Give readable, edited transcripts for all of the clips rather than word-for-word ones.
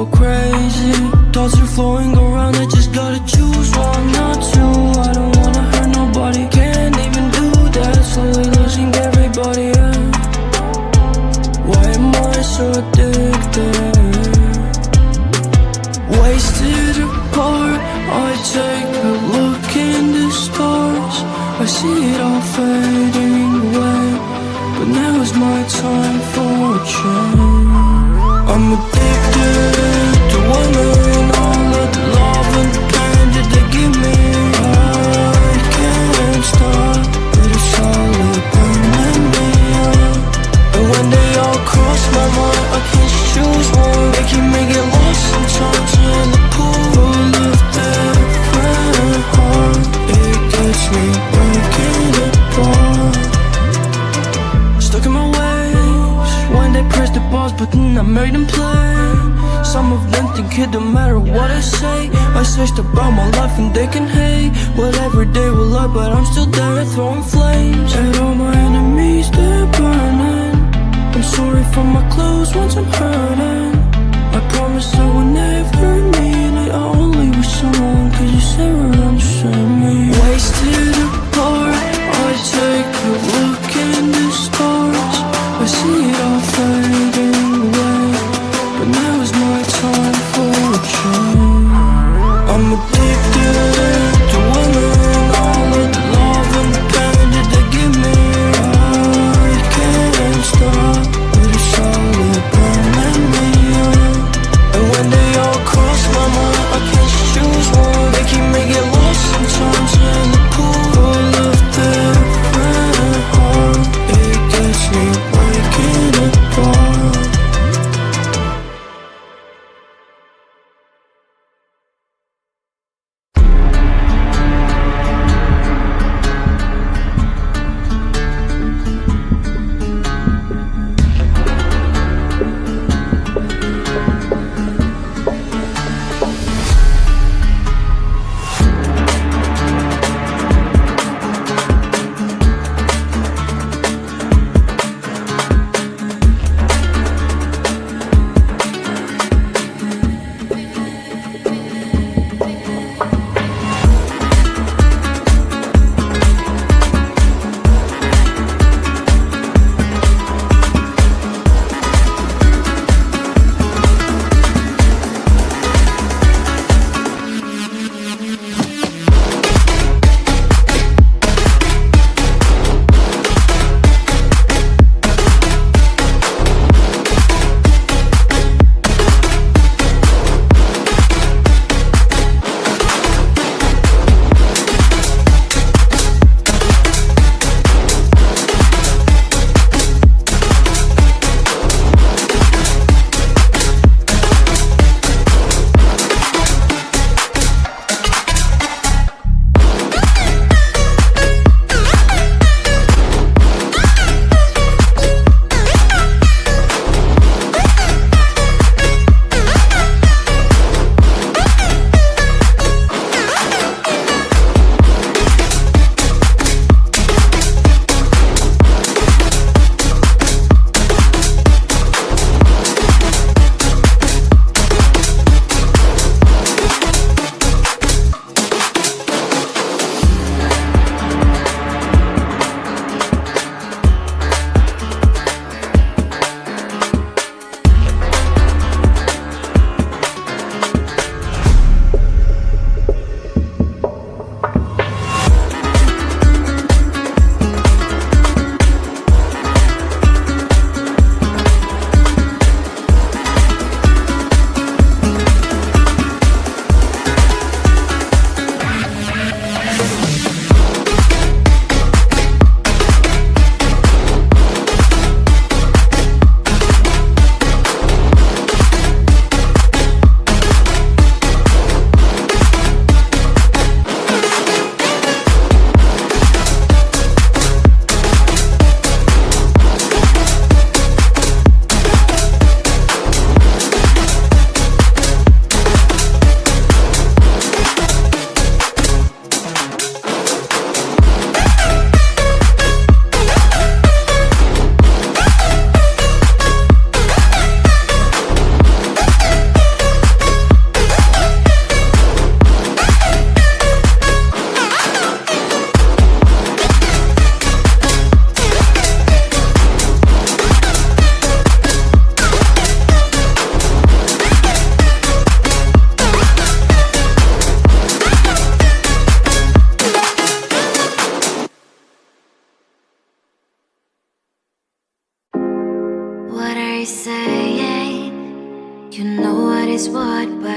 go crazy. Thoughts are flowing around, I just gotta choose one, not two. I don't wanna hurt nobody, can't even do that. Slowly losing everybody, yeah. Why am I so addicted? Wasted apart, I take a look in the stars. I see it all fading away, but now is my time for a change. I'm addicted to women, all of the love and the pain that they give me. I can't stop, but it's slowly burning me up. And when they all cross my mind, I can't just choose one. Making me get lost sometimes in the pool full of different heart. It gets me breaking apart. Stuck in my ways when they press the pause button, I made them play. Some of them think it don't matter what I say. I searched about my life and they can hate whatever they will lie, but I'm still there throwing flames at all my enemies, they're burning. I'm sorry for my clothes once I'm hurting. I promise I will never mean it. I only wish someone could you say we're understand me. Wasted apart, I take a look in the stars. I see it all fading away, but now is my time for a change. I'm addicted to women, all of the love and the pain that they give me. I can't stop, but it's slowly burning me up. And when they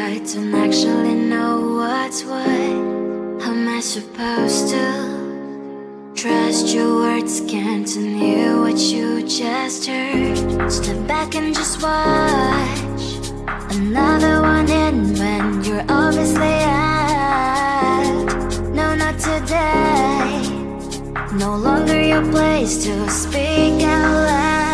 I don't actually know what's what. How am I supposed to trust your words? Can't hear what you just heard. Step back and just watch another one in when you're obviously out. No, not today. No longer your place to speak out loud.